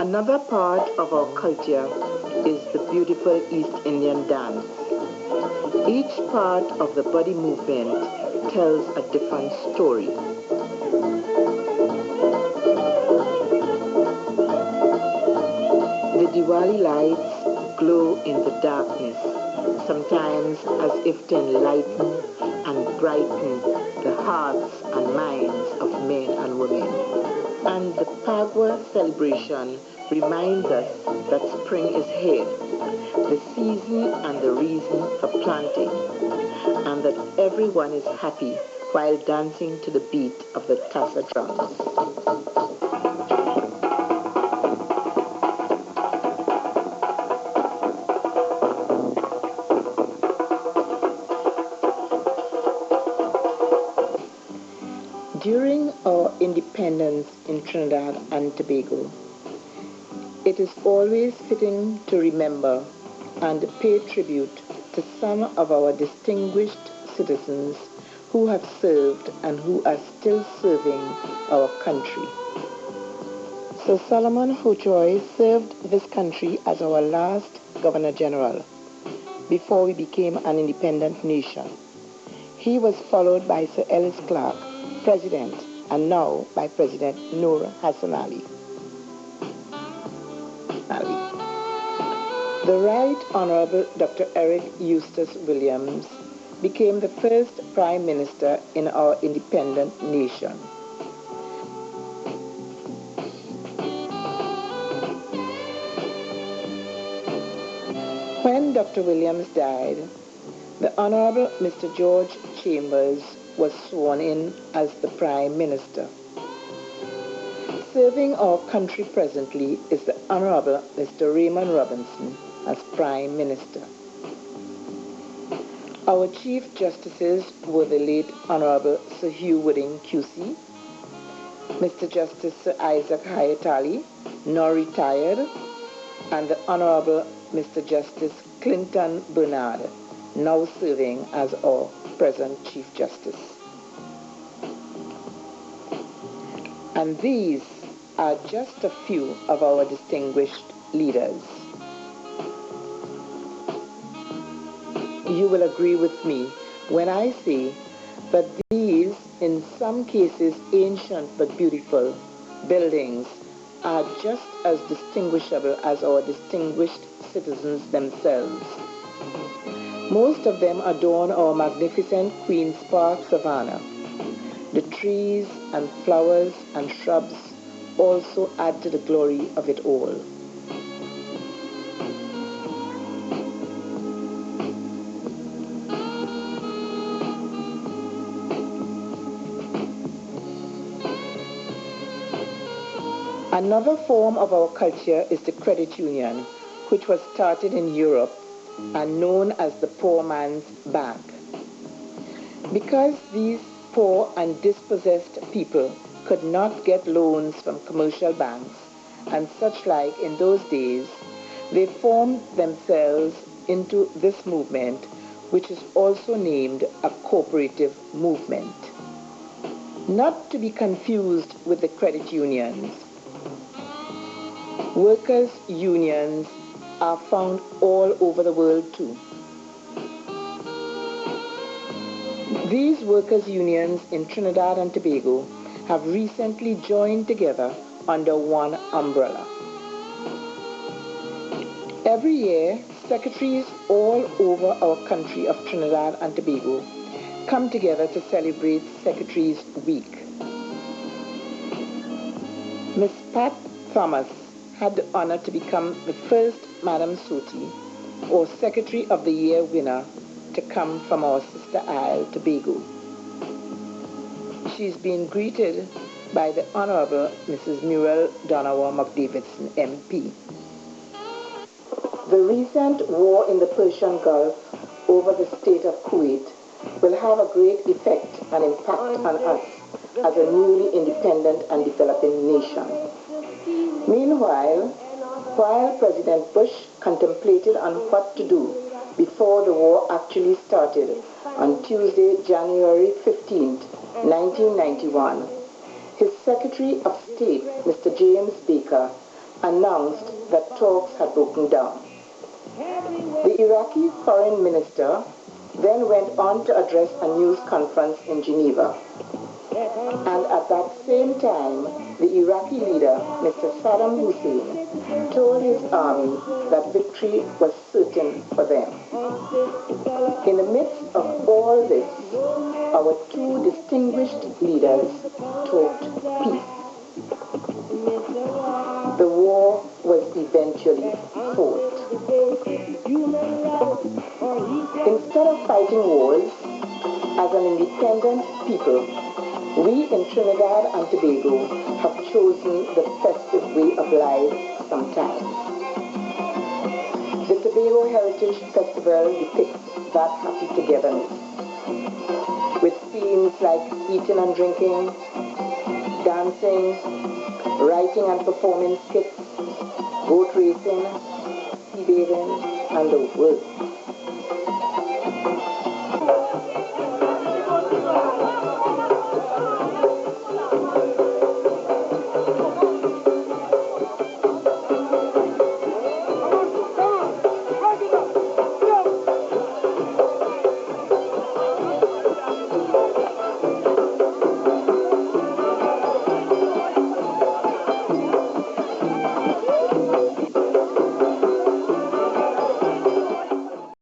Another part of our culture is the beautiful East Indian dance. Each part of the body movement tells a different story. The Diwali lights glow in the darkness, sometimes as if to enlighten and brighten the hearts and minds of men and women. And the Phagua celebration reminds us that spring is here, the season and the reason for planting, and that everyone is happy while dancing to the beat of the tassa drums. During our independence in Trinidad and Tobago, it is always fitting to remember and pay tribute to some of our distinguished citizens who have served and who are still serving our country. Sir Solomon Hochoy served this country as our last Governor General before we became an independent nation. He was followed by Sir Ellis Clark, President, and now by President Noor Hassan Ali. The Right Honorable Dr. Eric Eustace Williams became the first Prime Minister in our independent nation. When Dr. Williams died, the Honorable Mr. George Chambers was sworn in as the Prime Minister. Serving our country presently is the Honorable Mr. Raymond Robinson as Prime Minister. Our Chief Justices were the late Honorable Sir Hugh Wooding QC, Mr. Justice Sir Isaac Hayatali, now retired, and the Honorable Mr. Justice Clinton Bernard, now serving as our present Chief Justice. And these are just a few of our distinguished leaders. You will agree with me when I say that these, in some cases ancient but beautiful, buildings are just as distinguishable as our distinguished citizens themselves. Most of them adorn our magnificent Queen's Park Savannah. The trees and flowers and shrubs also add to the glory of it all. Another form of our culture is the credit union, which was started in Europe and known as the poor man's bank. Because these poor and dispossessed people could not get loans from commercial banks and such like in those days, they formed themselves into this movement, which is also named a cooperative movement. Not to be confused with the credit unions. Workers' unions are found all over the world too. These workers' unions in Trinidad and Tobago have recently joined together under one umbrella. Every year, secretaries all over our country of Trinidad and Tobago come together to celebrate Secretaries Week. Miss Pat Thomas had the honor to become the first Madam Soti, or Secretary of the Year winner, to come from our sister isle, Tobago. She's been greeted by the Honorable Mrs. Muriel Donawa McDavidson, MP. The recent war in the Persian Gulf over the state of Kuwait will have a great effect and impact on us as a newly independent and developing nation. Meanwhile, while President Bush contemplated on what to do before the war actually started on Tuesday, January 15, 1991, his Secretary of State, Mr. James Baker, announced that talks had broken down. The Iraqi foreign minister then went on to address a news conference in Geneva. And at that same time, the Iraqi leader, Mr. Saddam Hussein, told his army that victory was certain for them. In the midst of all this, our two distinguished leaders talked peace. The war was eventually fought. Instead of fighting wars, as an independent people, we in Trinidad and Tobago have chosen the festive way of life sometimes. The Tobago Heritage Festival depicts that happy togetherness, with scenes like eating and drinking, dancing, writing and performing skits, boat racing, sea bathing, and the works.